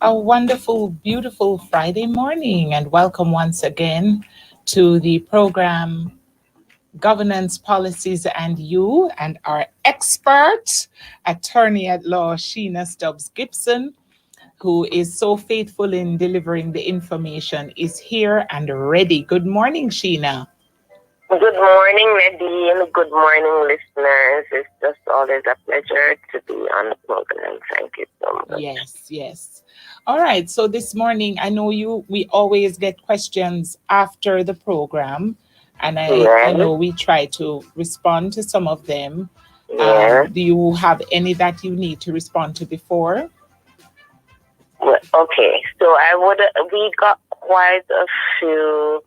A wonderful, beautiful Friday morning, and welcome once again to the program Governance Policies and You, and our expert, attorney at law, Shena Stubbs Gibson, who is so faithful in delivering the information, is here and ready. Good morning, Shena. Good morning, Nadine. Good morning, listeners. It's just always a pleasure to be on the program. Thank you so much. Yes. All right. So this morning, I know we always get questions after the program, and I Yes, know we try to respond to some of them. yes. Do you have any that you need to respond to before? Okay, so we got quite a few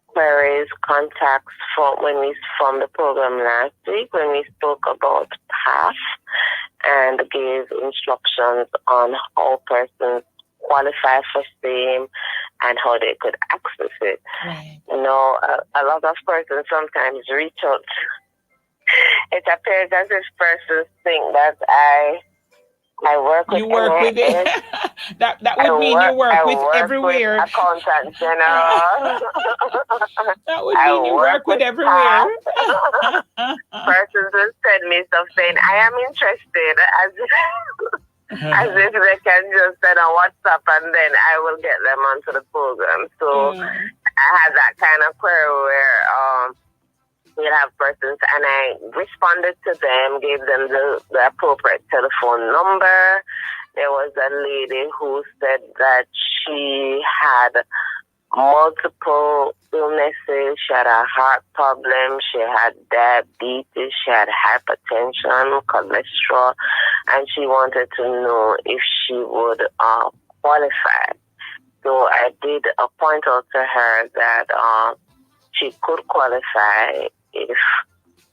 queries, contacts from the program last week when we spoke about PAF and gave instructions on how persons qualify for SAME and how they could access it. Right. A lot of persons sometimes reach out. It appears as if persons think that I work with You work with it. NIS. That would mean you I work with work with everywhere. Accountant General. That would I mean you work work with with everywhere. PAS. Persons will send me stuff saying I am interested, as if they can just send on WhatsApp and then I will get them onto the program. So I had that kind of query where we'll have persons, and I responded to them, gave them the appropriate telephone number. There was a lady who said that she had multiple illnesses. She had a heart problem, she had diabetes, she had hypertension, cholesterol, and she wanted to know if she would qualify. So I did point out to her that she could qualify if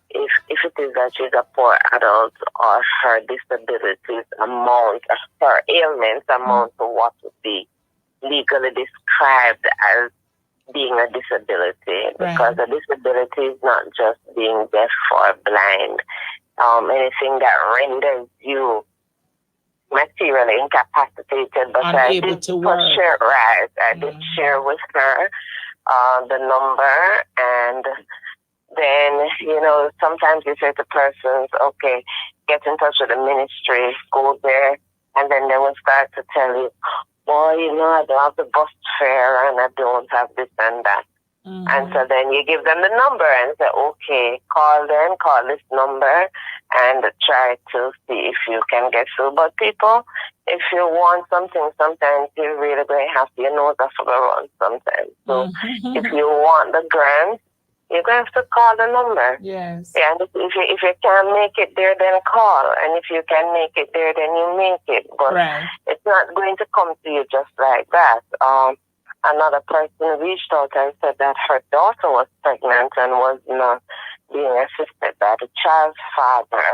it is that she's a poor adult or her disabilities amount, her ailments amount to what would be legally described as being a disability. Because a disability is not just being deaf or blind. Anything that renders you materially incapacitated. But unable to work. I did share with her the number, and then, sometimes you say to persons, okay, get in touch with the ministry, go there, and then they will start to tell you, I don't have the bus fare and I don't have this and that. Mm-hmm. And so then you give them the number and say, okay, call this number and try to see if you can get through. But people, if you want something, sometimes you're really going to have to, that's for the run sometimes. So if you want the grant, you're going to have to call the number. Yes. Yeah, and if you can't make it there, then call. And if you can make it there, then you make it. But it's not going to come to you just like that. Another person reached out and said that her daughter was pregnant and was not being assisted by the child's father.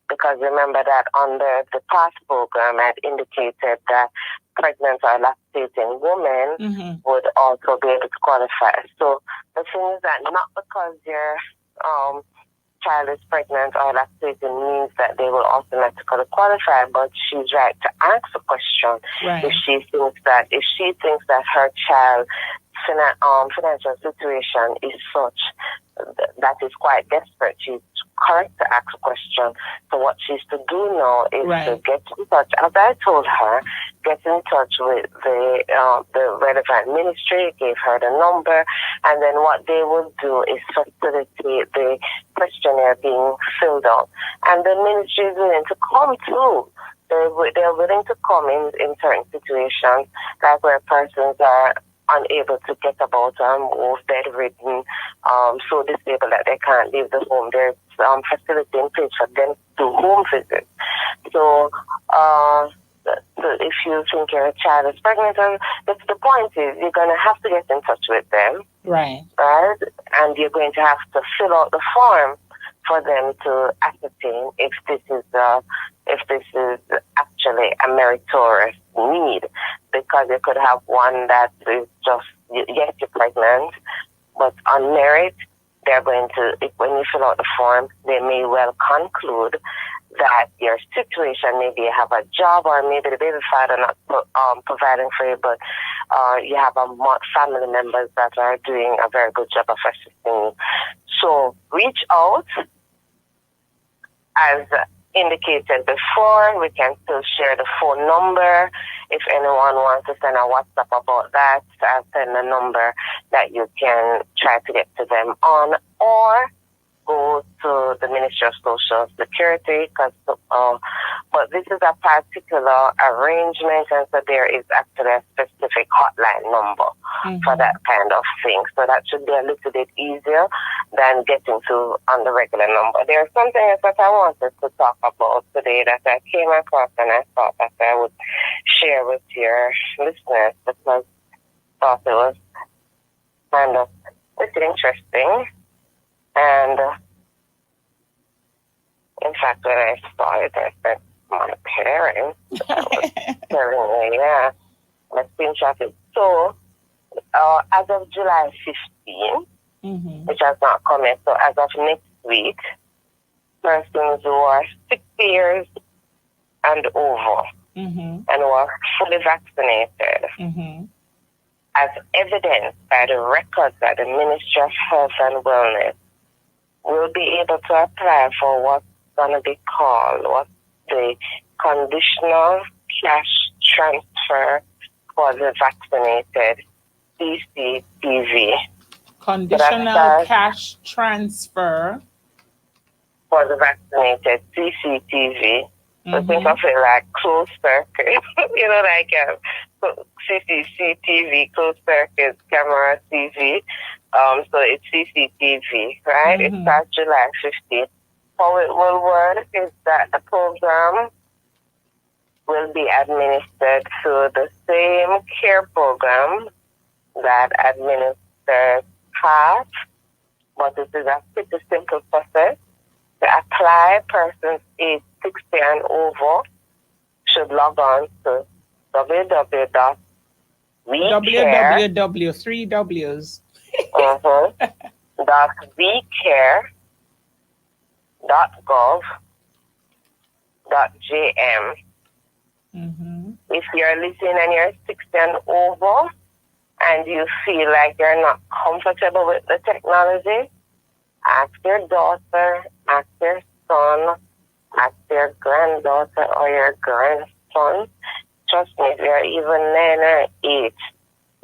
Because remember that under the PASS program, I had indicated that pregnant or lactating women would also be able to qualify. So the thing is that not because your child is pregnant or lactating means that they will automatically qualify, but she's right to ask a question if she thinks that her child's financial situation is such that is quite desperate. She's correct to ask a question. So what she's to do now is to get in touch, as I told her, get in touch with the relevant ministry, gave her the number, and then what they will do is facilitate the questionnaire being filled out. And the ministry is willing to come too. They're willing to come in certain situations, like where persons are unable to get about and move, bedridden, so disabled that they can't leave the home. There's facility in place for them to do home visits. So if you think your child is pregnant, and the point is you're going to have to get in touch with them. Right? And you're going to have to fill out the form for them to ascertain if this is actually a meritorious need, because you could have one that is just, yes, you're pregnant, but on merit, they're going to, when you fill out the form, they may well conclude that your situation, maybe you have a job or maybe the baby father not providing for you, but you have family members that are doing a very good job of assisting you. So reach out. As indicated before, we can still share the phone number. If anyone wants to send a WhatsApp about that, I'll send the number that you can try to get to them on, or go to the Ministry of Social Security, but this is a particular arrangement, and so there is actually a specific hotline number for that kind of thing. So that should be a little bit easier than getting to on the regular number. There's something else that I wanted to talk about today that I came across, and I thought that I would share with your listeners because I thought it was kind of pretty interesting. And in fact, when I saw it, I said, my parents telling me, yeah, let's screenshot it. So, as of July 15, which has not come yet, so as of next week, persons who are 6 years and over and who are fully vaccinated, as evidenced by the records at the Ministry of Health and Wellness, will be able to apply for what's going to be called the Conditional Cash Transfer for the Vaccinated, CCTV. Conditional Cash Transfer for the Vaccinated, CCTV. So think of it like closed circuit, CCTV, closed circuit camera TV. So it's CCTV, right? It starts July 15th. How it will work is that the program will be administered through the same care program that administers PASS, but it is a pretty simple process. To apply, persons aged 60 and over should log on to www.wecare. Three W's. .wecare.gov.jm. If you're listening and you're 60 and over and you feel like you're not comfortable with the technology, ask your daughter, ask your son, ask your granddaughter or your grandson. Trust me, if you're even 9 or 8,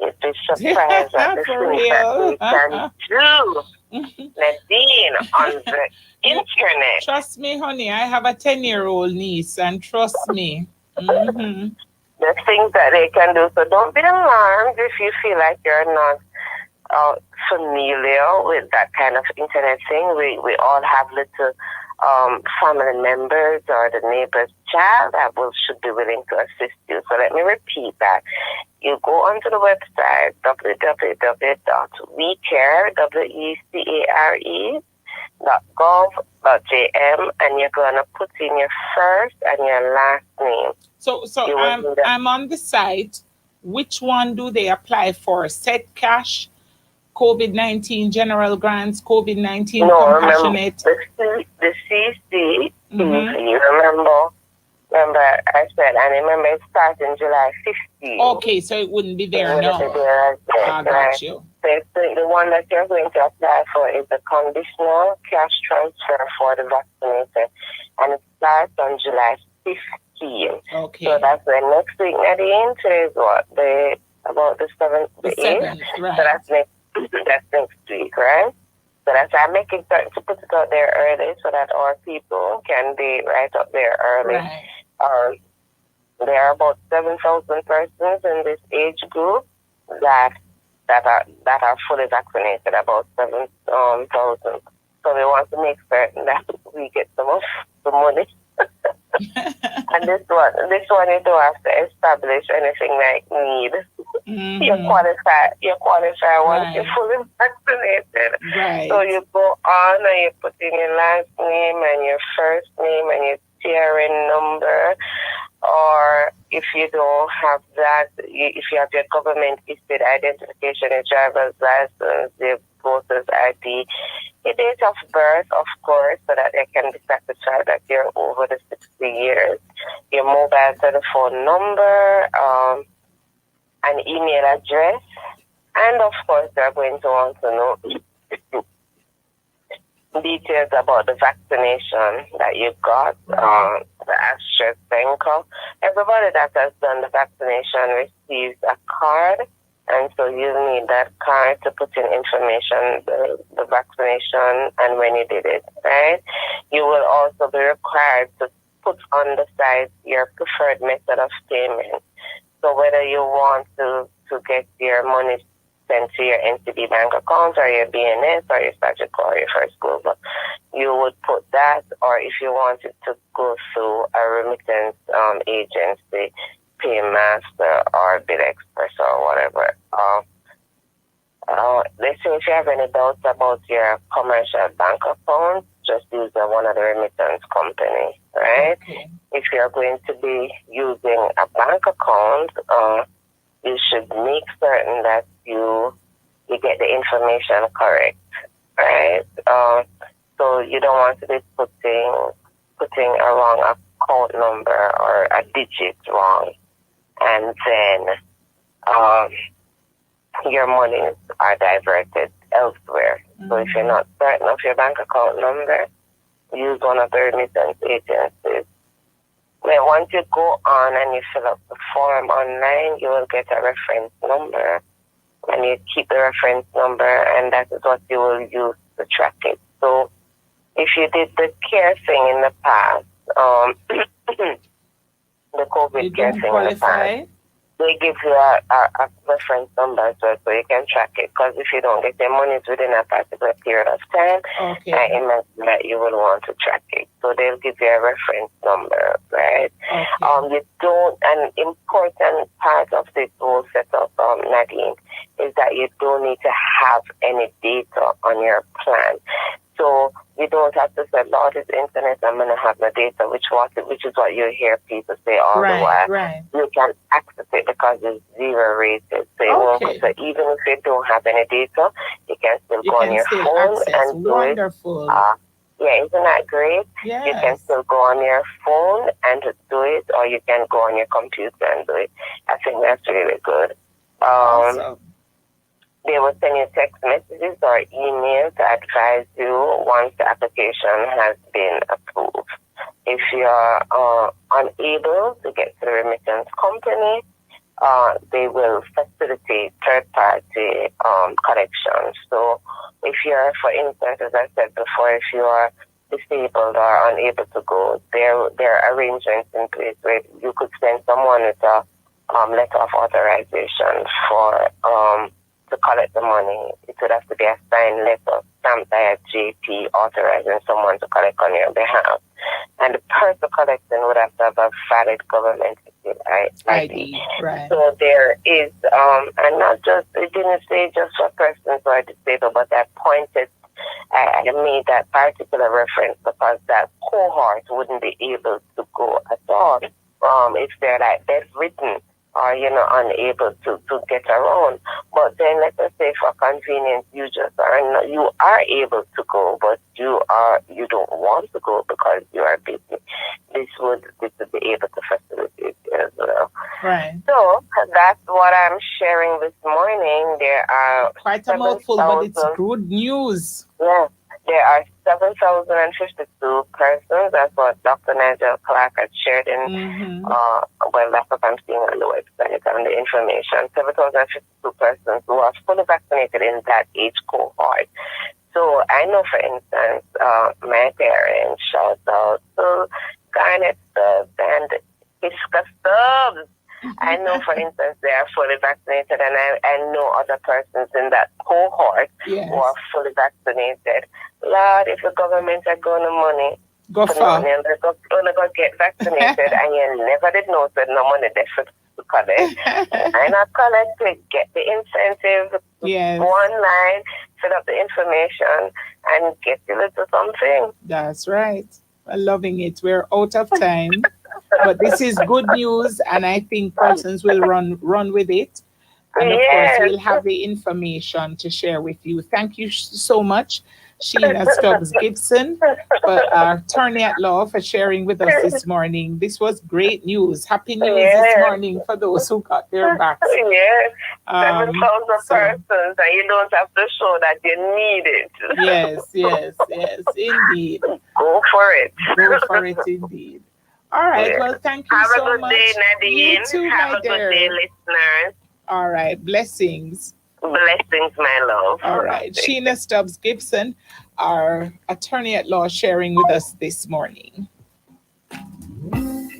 you'd be surprised at the things that we can do. Nadine, on the internet. Trust me, honey, I have a 10-year-old niece, and trust me. The things that they can do. So don't be alarmed if you feel like you're not familiar with that kind of internet thing. We all have little family members or the neighbor's child that should be willing to assist you. So let me repeat that. You go onto the website www.wecare.gov.jm, and you're gonna put in your first and your last name. So I'm on the site. Which one do they apply for? Set cash, COVID-19 general grants, COVID-19 compassionate? Remember, the CC, you remember I said, and remember it starts in July 15th. Okay, so it wouldn't be there now. I got you. So the one that you're going to apply for is the Conditional Cash Transfer for the Vaccinated, and it starts on July 15th. Okay. So that's the next week, Nadine. Today is what? About the 7th, the 8th? Right. So that's next week, right? So that's why I'm making certain to put it out there early so that our people can be right up there early. Right. There are about 7,000 persons in this age group that are fully vaccinated, about 7,000. So we want to make certain that we get some of the money. And this one you don't have to establish anything like need. You qualify once you're fully vaccinated. Right. So you go on and you put in your last name and your first name and your TRN number, or if you don't have that, if you have your government issued identification, your driver's license, your voters ID, your date of birth, of course, so that they can be satisfied that you're over the 60 years, your mobile telephone number, an email address, and of course, they're going to want to know details about the vaccination that you got, the AstraZeneca. Everybody that has done the vaccination receives a card, and so you need that card to put in information, the vaccination, and when you did it, right? You will also be required to put on the side your preferred method of payment. So whether you want to get your money sent to your NCB bank account or your BNS or your Sagicor or your First Global, you would put that, or if you wanted to go through a remittance agency, Paymaster or Bill Express or whatever. Let's say if you have any doubts about your commercial bank account, just use one of the remittance company, right? Okay. If you're going to be using a bank account, you should make certain that you get the information correct, right? So you don't want to be putting a wrong account number or a digit wrong, and then your monies are diverted elsewhere. So if you're not certain of your bank account number, use one of the remittance agencies. Well, once you go on and you fill up the form online, you will get a reference number, and you keep the reference number, and that is what you will use to track it. So if you did the care thing in the past, the COVID care thing in the past, they give you a reference number so you can track it. Because if you don't get your monies within a particular period of time, I imagine that you will want to track it. So they'll give you a reference number, right? You don't, an important part of this whole setup, Nadine, is that you don't need to have any data on your plan. So you don't have to say, Lord, it's internet, I'm going to have my data, which is what you hear people say all the while. Right. You can access it because it's zero rated. So, so even if you don't have any data, you can still go on your phone and do Wonderful. it. Yeah, isn't that great? Yes. You can still go on your phone and do it, or you can go on your computer and do it. I think that's really good. Awesome. They will send you text messages or emails to advise you once the application has been approved. If you're unable to get to the remittance company, they will facilitate third-party collections. So if you're, for instance, as I said before, if you are disabled or unable to go, there are arrangements in place where you could send someone with a letter of authorization for to collect the money. It would have to be a signed letter stamped by a JP authorizing someone to collect on your behalf. And the person collecting would have to have a valid government ID. Right. So there is, and not just, it didn't say just for persons who are disabled, but I made that particular reference because that cohort wouldn't be able to go at all if they're like bedridden or, unable to get around. But then let us say for convenience, you are able to go, but you don't want to go because you are busy. This would be able to facilitate you as well. Right. So that's what I'm sharing this morning. There are quite a mouthful, but it's good news. Yeah. There are 7,052 persons. That's what Dr. Nigel Clark had shared in, that's what I'm seeing on the website and the information. 7,052 persons who are fully vaccinated in that age cohort. So I know, for instance, my parents, shout out to Garnet Stubbs and Iska Stubbs. I know, for instance, they are fully vaccinated, and I know other persons in that cohort who are fully vaccinated. Lord, if the government had gone the money, go far. Money and they're going to get vaccinated, and you never did know that no money there for to collect. And I collect to get the incentive, go online, fill up the information, and get a little something. That's right. I'm loving it. We're out of time. But this is good news, and I think persons will run with it. And of course, we'll have the information to share with you. Thank you so much, Shena Stubbs Gibson, attorney at law, for sharing with us this morning. This was great news. Happy news this morning for those who got their vaccine. Yes. 7,000 persons, and you don't have to show that you need it. Yes, indeed. Go for it. Go for it, indeed. All right, well, thank you so much. Have a good day, Nadine. You too, have my a dear. Good day, listeners. All right, blessings. Blessings, my love. All right, Shena Stubbs Gibson, our attorney at law, sharing with us this morning.